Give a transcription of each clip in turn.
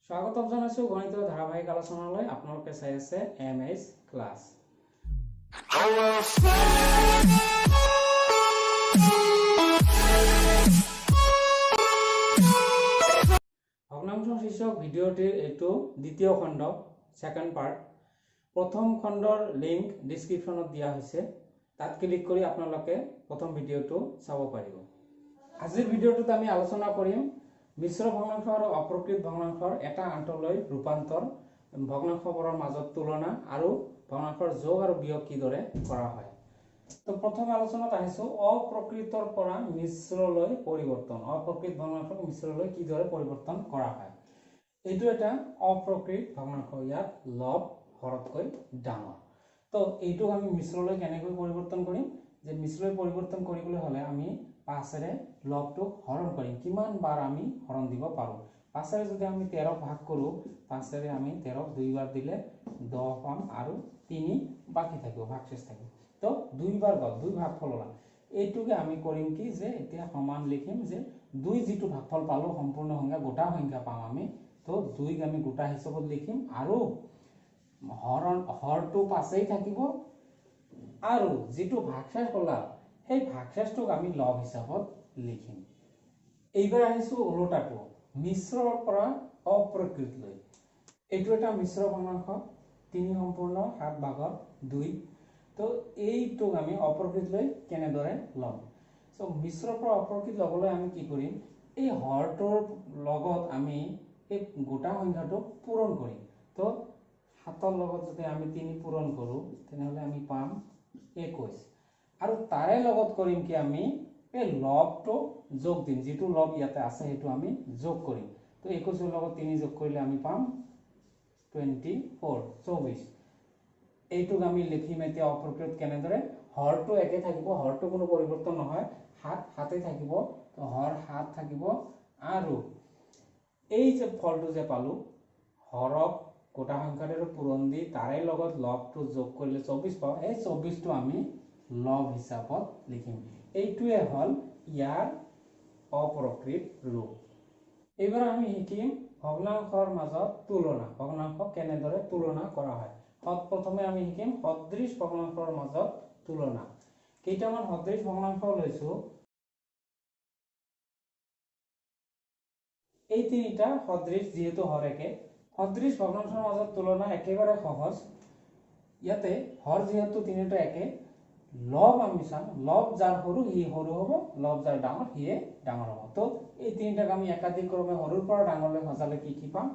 স্বাগতম জানাইছো গণিতৰ ধাৰাবাহিক আলোচনালৈ। আপোনালোকে চাই আছে এমএইচ ক্লাছ। ভগ্নাংশ শীৰ্ষক ভিডিঅ'টিৰ এইটো দ্বিতীয় খণ্ড, সেকেন্ড পাৰ্ট। প্ৰথম খণ্ডৰ লিংক ডিসক্ৰিপশনত দিয়া হৈছে, তাত ক্লিক কৰি আপোনালোকে প্ৰথম ভিডিঅ'টো চাব পাৰিব। আজিৰ ভিডিঅ'টোত আমি আলোচনা কৰিম মিশ্ৰ ভগ্নাংশ আৰু অপ্ৰকৃত ভগ্নাংশৰ এটা আনটোলৈ ৰূপান্তৰ, ভগ্নাংশবোৰৰ মাজত তুলনা আৰু ভগ্নাংশৰ যোগ আৰু বিয়োগ কিদৰে কৰা হয়। তো প্ৰথম আলোচনাত আহিছো অপ্ৰকৃতৰ পৰা মিশ্ৰলৈ পৰিৱৰ্তন। অপ্ৰকৃত ভগ্নাংশক মিশ্ৰলৈ কিদৰে পৰিৱৰ্তন কৰা হয়। এইটো এটা অপ্ৰকৃত ভগ্নাংশ, ইয়াত লব হৰতকৈ ডাঙৰ। তো এইটো আমি মিশ্ৰলৈ কেনেকৈ পৰিৱৰ্তন কৰিম, যে মিশ্ৰলৈ পৰিৱৰ্তন কৰিবলৈ হলে আমি 5ৰে লবটো হৰণ কৰিম। কিমান বাৰ আমি হৰণ দিব পাৰো। 5ৰে যদি আমি 13 ভাগ কৰো, 5ৰে আমি 13 দুইবাৰ দিলে 10 পাম আৰু 3 বাকি থাকিব, ভাগশেষ থাকিব। তো দুইবাৰ গল, দুই ভাগফল ওলাল। এইটোকে আমি কৰিম কি, যে এতিয়া সমান লিখিম যে 2 যিটো ভাগফল পালো সম্পূৰ্ণ সংখ্যা গোটা সংখ্যা পাম আমি। তো 2ক আমি গোটা হিচাপত লিখিম আৰু হৰটো 5এই থাকিব আৰু যিটো ভাগশেষ ওলাল সেই ভাগশেষটোক আমি লব হিচাপত লিখিম। এইবাৰ আহিছো ওলোটাটো, মিশ্ৰৰ পৰা অপ্ৰকৃতলৈ। এইটো এটা মিশ্ৰ ভগ্নাংশ, 3 সম্পূৰ্ণ 7 ভাগৰ 2। তো এইটোক আমি অপ্ৰকৃতলৈ কেনেদৰে লম। সো মিশ্ৰৰ পৰা অপ্ৰকৃত লবলৈ আমি কি কৰিম, এই হৰটোৰ লগত আমি এই গোটা সংখ্যাটো পূৰণ কৰিম। তো 7ৰ লগত যদি আমি 3 পূৰণ কৰো তেনেহলে আমি পাম 21 আৰু তাৰে লগত কৰিম কি, আমি এই লবটো যোগ দিম। যিটো লব ইয়াতে আছে সেইটো আমি যোগ কৰিম। তো 21ৰ লগত 3 যোগ কৰিলে আমি পাম 24। এইটোক আমি লিখিম এতিয়া অপ্ৰকৃত কেনেদৰে। হৰটো একে থাকিব, হৰটো কোনো পৰিৱৰ্তন নহয়, 7 থাকিব। তো হৰ 7 থাকিব আৰু এই যে ফলটো যে পালো, হৰক গোটা সংখ্যাৰে পূৰণ দি তাৰে লগত লবটো যোগ কৰিলে 24 পাওঁ। এই 24টো আমি লব হিচাপত লিখিম। এইটোৱে হল ইয়াৰ অপ্ৰকৃত ৰূপ। এইবাৰ আমি শিকিম ভগ্নাংশৰ মাজত তুলনা। ভগ্নাংশ কেনেদৰে তুলনা কৰা হয়। প্ৰথমে আমি শিকিম সদৃশ ভগ্নাংশৰ মাজত তুলনা। কেইটামান সদৃশ ভগ্নাংশ লৈছো। এই তিনিটা সদৃশ, যিহেতু হৰ একে। সদৃশ ভগ্নাংশৰ মাজত তুলনা একেবাৰে সহজ। ইয়াতে হৰ যিহেতু তিনিটা একে, লব আমি চাম, লব যাৰ সৰু সি সৰু হ'ব, লব যাৰ ডাঙৰ সিয়ে ডাঙৰ হ'ব। তো এই তিনিটাক আমি একাধিক ক্ৰমে সৰুৰ পৰা ডাঙৰলৈ সজালে কি কি পাম,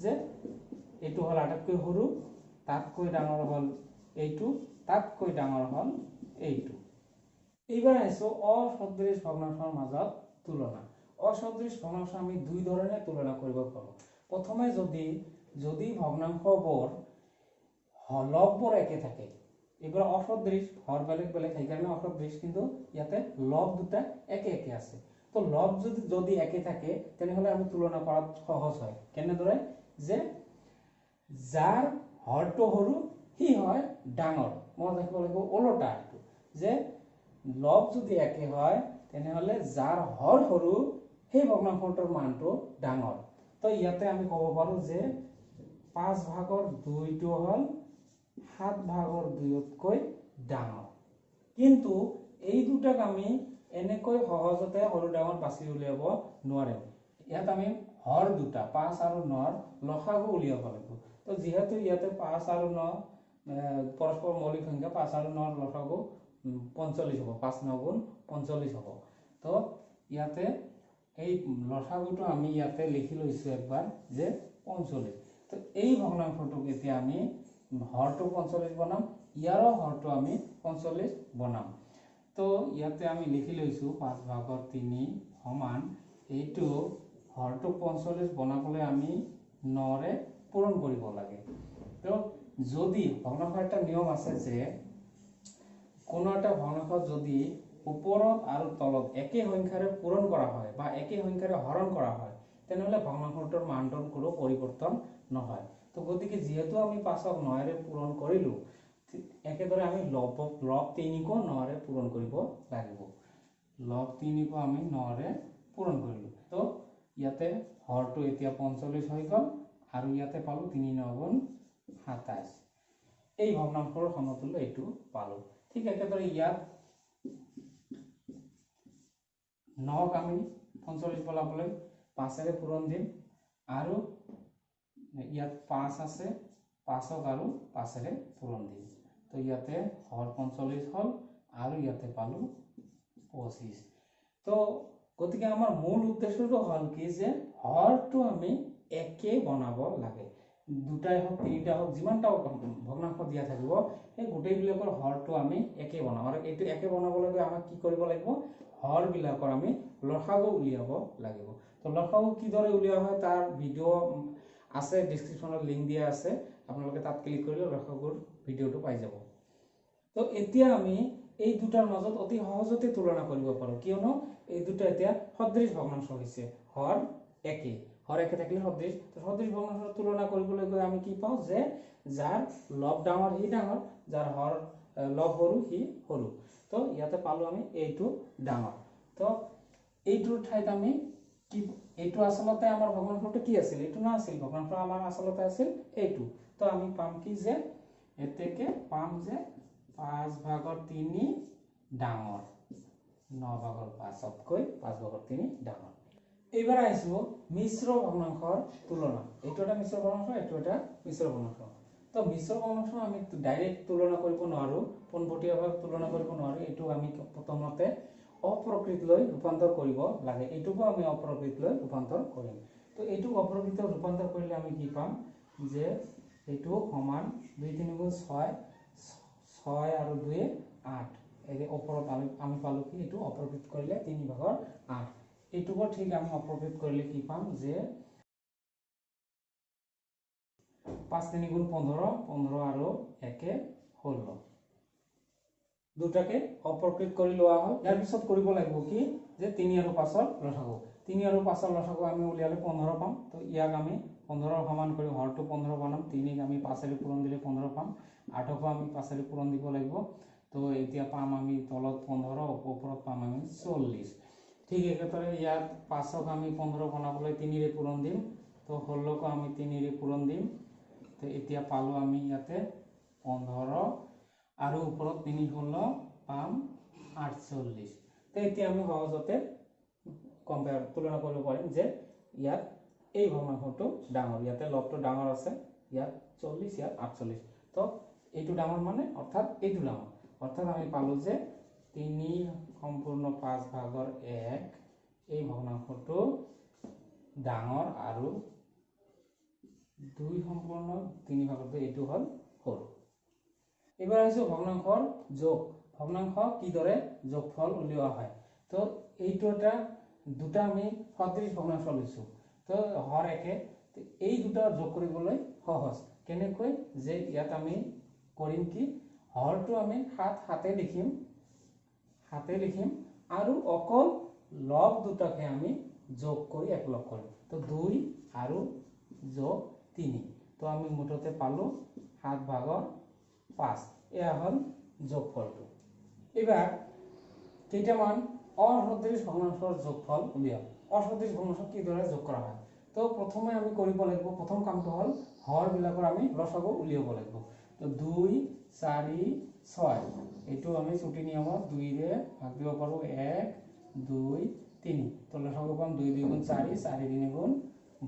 যে এইটো হল আটাইতকৈ সৰু, তাতকৈ ডাঙৰ হল এইটো, তাতকৈ ডাঙৰ হল এইটো। এইবাৰ আহিছো অসদৃশ ভগ্নাংশৰ মাজত তুলনা। অসদৃশ ভগ্নাংশ আমি দুই ধৰণে তুলনা কৰিব পাৰো। প্ৰথমে যদি ভগ্নাংশবোৰ লববোৰ একে থাকে, এইবাৰ অসদৃশ, হৰ বেলেগ বেলেগ সেইকাৰণে অসদৃশ, কিন্তু ইয়াতে লব দুটা একে একে আছে। তো লব যদি একে থাকে তেনেহলে আমি তুলনা কৰাত সহজ হয়। কেনেদৰে, যে যাৰ হৰটো সৰু সি হয় ডাঙৰ। মনত ৰাখিব লাগিব ওলোটা, যে লব যদি একে হয় তেনেহলে যাৰ হৰ সৰু সেই ভগ্নাংশটোৰ মানটো ডাঙৰ। তো ইয়াতে আমি ক'ব পাৰো যে 5 ভাগৰ 2টো হল 7 ভাগৰ 2তকৈ ডাঙৰ। কিন্তু এই দুটাক আমি এনেকৈ সহজতে সৰু ডাঙৰ বাছি উলিয়াব নোৱাৰিম। ইয়াত আমি হৰ দুটা 5 আৰু 9ৰ লসাগু উলিয়াব লাগিব। তো যিহেতু ইয়াতে 5 আৰু 9 পৰস্পৰ মৌলিক সংখ্যা, 5 আৰু 9ৰ লসাগু 45 হ'ব, 5 9 গুণ 45 হ'ব। তো ইয়াতে এই লসাগুটো আমি ইয়াতে লিখি লৈছো একবাৰ, যে 45। তো এই ভগ্নাংশটোক এতিয়া আমি হৰটো 45 বনাম, ইয়াৰো হৰটো আমি 45 বনাম। তো ইয়াতে আমি লিখি লৈছো 5 ভাগৰ 3 সমান এইটো হৰটো 45 বনাবলৈ আমি 9ৰে পূৰণ কৰিব লাগে। তো যদি ভগ্নাংশৰ এটা নিয়ম আছে যে কোনো এটা ভগ্নাংশ যদি ওপৰত আৰু তলত একে সংখ্যাৰে পূৰণ কৰা হয় বা একে সংখ্যাৰে হৰণ কৰা হয় তেনেহলে ভগ্নাংশটোৰ মানটোৰ কোনো পৰিৱৰ্তন নহয়। তো গতিকে যিহেতু আমি 5ক 9ৰে পূৰণ কৰিলো, একেদৰে আমি লব 3কো 9ৰে পূৰণ কৰিব লাগিব। লব 3কো আমি 9ৰে পূৰণ কৰিলো। তো ইয়াতে হৰটো এতিয়া 45 হৈ গল আৰু ইয়াতে পালো 3 9 গুণ 27 এই ভগ্নাংশৰ সমতুল্য এইটো পালো ঠিক একেদৰে ইয়াত 9 আমি 45 বলাবলৈ 5 এৰে পূৰণ দিম আৰু ইয়াত 5 আছে 5ক আৰু 5 এৰে পূৰণ দিম তো ইয়াতে হৰ 45 হল আৰু ইয়াতে পালো 25 তো গতিকে আমাৰ মূল উদ্দেশ্যটো হল কি যে হৰটো আমি একে বনাব লাগে দুটাই হোক তিনিটা হোক যিমানটা ভগ্নাংশ দিয়া থাকিব এই গোটেইবিলাকৰ হৰটো আমি একে বনাম আৰু এইটো একে বনাবলৈ আমাক কি কৰিব লাগিব হৰ বিলাকৰ আমি লসাগু উলিয়াব লাগিব তো লসাগু কিদৰে উলিওৱা হয় তাৰ ভিডিও আছে ডেসক্ৰিপচনত লিংক দিয়া আছে আপোনালোকে তাত ক্লিক কৰিলে লসাগুৰ ভিডিওটো পাই যাব তো এতিয়া আমি এই দুটাৰ মাজত অতি সহজতে তুলনা কৰিব পাৰো কিয়নো এই দুটা এতিয়া সদৃশ ভগ্নাংশ হৈছে হৰ একে থাকিলে সদৃশ তো সদৃশ ভগ্নাংশৰ তুলনা কৰিবলৈ গৈ আমি কি পাওঁ যে যাৰ লব ডাঙৰ হি ডাঙৰ যাৰ হৰ লব সৰু হি সৰু তো ইয়াতে পালো আমি এইটো ডাঙৰ তো এইটোৰ ঠাইত আমি কি এইটো আসলতে আমাৰ ভগ্নাংশটো কি আছিল এইটো না আছিল ভগ্নাংশ আমাৰ আসলতে আছিল এইটো তো আমি পাম কি যে এতেকে পাম যে 5/3 ডাঙৰ 9/5তকৈ 5/3 ডাঙৰ এইবাৰ আহিছো মিশ্ৰ ভগ্নাংশৰ তুলনা এইটো এটা মিশ্ৰ ভগ্নাংশ এইটো এটা মিশ্ৰ ভগ্নাংশ তো মিশ্ৰ ভগ্নাংশ আমি ডাইৰেক্ট তুলনা কৰিব নোৱাৰো পোনপটীয়াভাৱে তুলনা কৰিব নোৱাৰো এইটো আমি প্ৰথমতে অপ্ৰকৃতলৈ ৰূপান্তৰ কৰিব লাগে এইটোকো আমি অপ্ৰকৃতলৈ ৰূপান্তৰ কৰিম তো এইটো অপ্ৰকৃত ৰূপান্তৰ কৰিলে আমি কি পাম যে এইটো সমান 2 3 গুণ 6 6 আৰু 2 8 এই ওপৰত আমি পালো কি এইটো অপ্ৰকৃত কৰিলে 3/8 এইটোকো ঠিক আমি অপ্ৰকৃত কৰিলে কি পাম যে 5 3 গুণ 15 15 আৰু 1 16 দুটাকে অপ্ৰকৃত কৰি লোৱা হয় ইয়াৰ পিছত কৰিব লাগিব কি যে 3 আৰু 5ৰ লসাগু 3 আৰু 5ৰ লসাগু আমি উলিয়ালে 15 পাম তো ইয়াক আমি 15 সমান কৰি হৰটো 15 বনাম 3ক আমি 5 এৰে পূৰণ দিলে 15 পাম 8কো আমি 5 এৰে পূৰণ দিব লাগিব তো এতিয়া পাম আমি তলত 15 ওপৰত পাম আমি 40 ঠিক একেদৰে ইয়াত 5ক আমি 15 বনাবলৈ 3 এৰে পূৰণ দিম তো 16কো আমি 3 এৰে পূৰণ দিম তো এতিয়া পালো আমি ইয়াতে 15 আৰু ওপৰত 3 16 পাম 48 তো এতিয়া আমি সহজতে কম্পেয়াৰ তুলনা কৰিব পাৰিম যে ইয়াত এই ভগ্নাংশটো ডাঙৰ ইয়াতে লবটো ডাঙৰ আছে ইয়াত 40 ইয়াত 48 তো এইটো ডাঙৰ মানে অৰ্থাৎ এইটো ডাঙৰ অৰ্থাৎ আমি পালো যে 3/5/1 এই ভগ্নাংশটো ডাঙৰ আৰু 2/3 এইটো হল সৰু এবাৰ আহিছো ভগ্নাংশৰ যোগ ভগ্নাংশ কিদৰে যোগফল উলিওৱা হয় তো এইটো এটা দুটা আমি সদৃশ ভগ্নাংশ লৈছো তো হৰ একে এই দুটা যোগ কৰিবলৈ সহজ কেনেকৈ যে ইয়াত আমি কৰিম কি হৰটো আমি 7 হাতে লিখিম আৰু অকল লব দুটাকে আমি যোগ কৰি একলগ কৰিম তো 2 আৰু যোগ 3 তো আমি মুঠতে পালো 7/5 এয়া হল যোগফলটো এবাৰ কেইটামান অসদৃশ ভগ্নাংশৰ যোগফল উলিয়াম অসদৃশ ভগ্নাংশ কিদৰে যোগ কৰা হয় তো প্ৰথমে আমি কৰিব লাগিব প্ৰথম কামটো হল হৰ বিলাকৰ আমি লসাগু উলিয়াব লাগিব তো 2 4 6 এইটো আমি ছুটি নিয়মত 2 ৰে ভাগ দিব পাৰো 1 2 3 তো লসাগু পাম 2 2 গুণ 4 4 3 গুণ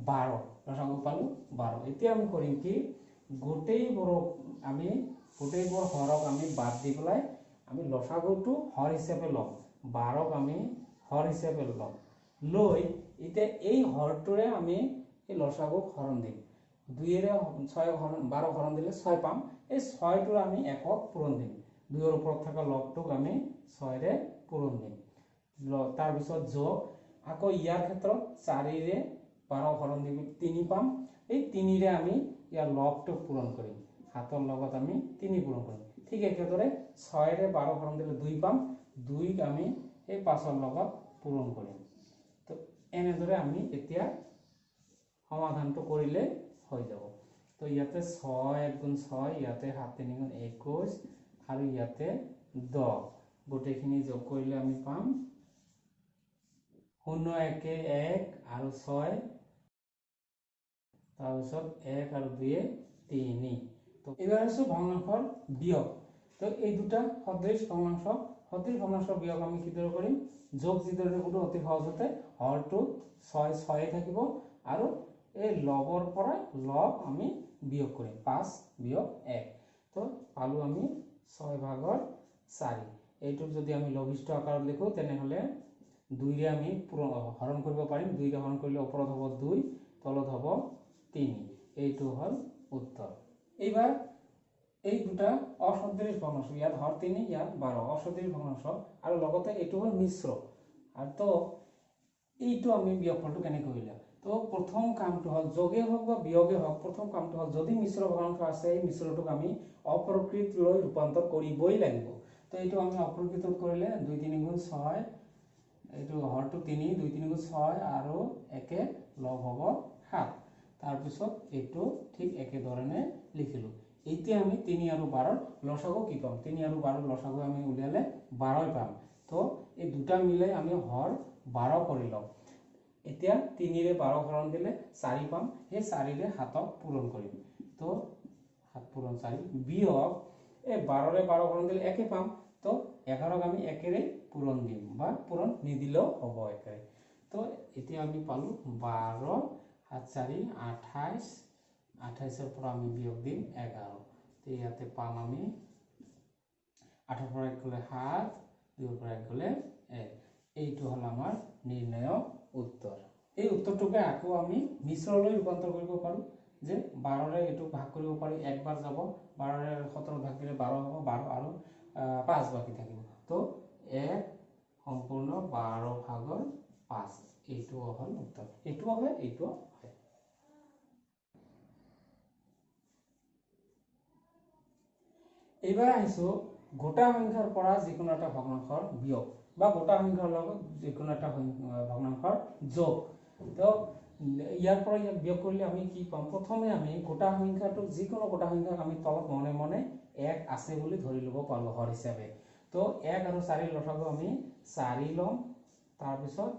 12 লসাগু পালো 12 এতিয়া আমি কৰিম কি গোটেইবোৰ হৰক আমি বাদ দি পেলাই আমি লসাগুটো হৰ হিচাপে ল'ম 12ক আমি হৰ হিচাপে ল'ম লৈ এতিয়া এই হৰটোৰে আমি এই লসাগুক হৰণ দিম 2 ৰে 6 হৰণ 12 হৰণ দিলে 6 পাম এই 6টোৰ আমি 1ক পূৰণ দিম 2 ৰ ওপৰত থকা লবটোক আমি 6 ৰে পূৰণ দিম তাৰ পিছত যোগ আকৌ ইয়াৰ ক্ষেত্ৰত 4 ৰে 12 হৰণ দিম 3 পাম এই 3 ৰে আমি ইয়াৰ লবটোক পূৰণ কৰিম হাতৰ লগত আমি 3 পূৰণ কৰিম ঠিক একেদৰে 6 ৰে 12 হৰণ দিলে 2 পাম 2ক আমি এই 5ৰ লগত পূৰণ কৰিম তো এনেদৰে আমি এতিয়া সমাধানটো কৰিলে হৈ যাব তো ইয়াতে 6 1 গুণ 6 ইয়াতে 7 3 গুণ 21 আৰু ইয়াতে 10 গোটেইখিনি যোগ কৰিলে আমি পাম 0 1 1 আৰু 6 তাৰপিছত 1 আৰু 2 3। তো এইবাৰ আছে ভগ্নাংশৰ বিয়োগ। তো এই দুটা সদৃশ ভগ্নাংশৰ বিয়োগ আমি কিদৰে কৰিম? যোগ যিদৰে কৰোঁ অতি সহজতে হৰটো 6 6 থাকিব আৰু এই লবৰ পৰা লব আমি বিয়োগ কৰিম 5 বিয়োগ 1। তো পালো আমি 6/4। এইটোক যদি আমি লঘিষ্ঠ আকাৰত লিখো তেনেহলে 2 ৰে আমি হৰণ কৰিব পাৰিম। 2 ৰে হৰণ কৰিলে ওপৰত হ'ব 2, তলত হ'ব 3। এইটো হল উত্তৰ। এইবাৰ এই দুটা অসদৃশ ভগ্নাংশ, ইয়াত হৰ 3, ইয়াত 12 অসদৃশ ভগ্নাংশ আৰু লগতে এইটো হল মিশ্ৰ। আৰু তো এইটো আমি বিয়োগফলটো কেনেকৈ উলিয়াম? তো প্ৰথম কামটো হল যোগে হোক বা বিয়োগে হোক, প্ৰথম কামটো হল যদি মিশ্ৰ ভগ্নাংশ আছে এই মিশ্ৰটোক আমি অপ্ৰকৃতলৈ ৰূপান্তৰ কৰিবই লাগিব। তো এইটো আমি অপ্ৰকৃতত কৰিলে 2 3 গুণ 6, এইটো হৰটো 3, 2 3 গুণ 6 আৰু 1 লব হ'ব 7। তাৰপিছত এইটো ঠিক একেধৰণে লিখিলো। এতিয়া আমি 3 আৰু 12 লসাগু কি পাম? 3 আৰু 12 লসাগু আমি উলিয়ালে 12 পাম। তো এই দুটা মিলাই আমি হৰ 12 কৰি লম। এতিয়া 3 ৰে 12 হৰণ দিলে 4 পাম। সেই 4 ৰে 7ক পূৰণ কৰিম। তো 7 পূৰণ 4 বিয়োগ এই 12 ৰে 12 হৰণ দিলে 1 পাম। তো 11ক আমি 1 ৰে পূৰণ দিম বা পূৰণ নিদিলেও হ'ব 1 ৰে। তো এতিয়া আমি পালো 12 7 4 28, 28ৰ পৰা আমি বিয়োগ দিম 11। তো ইয়াতে পাম আমি 8ৰ পৰা 1 গ'লে 7, 2ৰ পৰা 1 গ'লে 1। এইটো হল আমাৰ নিৰ্ণয় উত্তৰ। এই উত্তৰটোকে আকৌ আমি মিশ্ৰলৈ ৰূপান্তৰ কৰিব পাৰো। যে 12 ৰে এইটো ভাগ কৰিব পাৰি, একবাৰ যাব। 12 ৰে 17 ভাগ দিলে 12 হ'ব, 12 আৰু 5 বাকি থাকিব। তো 1 সম্পূৰ্ণ 12/5। এইটো হল উত্তৰ। এইটো হয়, এইটো হয়। এইবাৰ আহিছো গোটা সংখ্যাৰ পৰা যিকোনো এটা ভগ্নাংশৰ বিয়োগ বা গোটা সংখ্যাৰ লগত যিকোনো এটা ভগ্নাংশৰ যোগ। তো ইয়াৰ পৰা ইয়াক বিয়োগ কৰিলে আমি কি পাম? প্ৰথমে আমি গোটা সংখ্যাটো যিকোনো গোটা সংখ্যাক আমি তলত মনে মনে 1 আছে বুলি ধৰি লব পাৰো হৰ হিচাপে। তো 1 আৰু 4 লসাগু আমি 4 লম। তাৰপিছত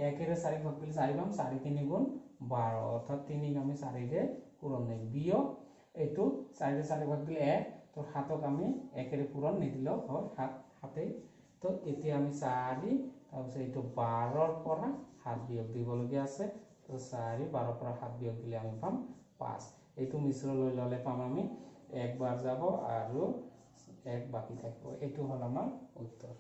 1 ৰে 4 ভাগ কৰিলে 4 পাম। 4 3 গুণ 12, অৰ্থাৎ 3ক আমি 4 ৰে পূৰণ দিম। বিয়োগ এইটো 4 ৰে 4 ভাগ দিলে 1, তো 7ক আমি 1 ৰে পূৰণ নিদিলেও হয় 7। তো এতিয়া আমি 4, তাৰপিছত এইটো 12ৰ পৰা 7 বিয়োগ দিবলগীয়া আছে। তো 4 12ৰ পৰা 7 বিয়োগ দিলে আমি পাম 5। এইটো মিশ্ৰ লৈ ললে পাম আমি 1 বাৰ যাব আৰু 1 বাকি থাকিব। এইটো হল আমাৰ উত্তৰ।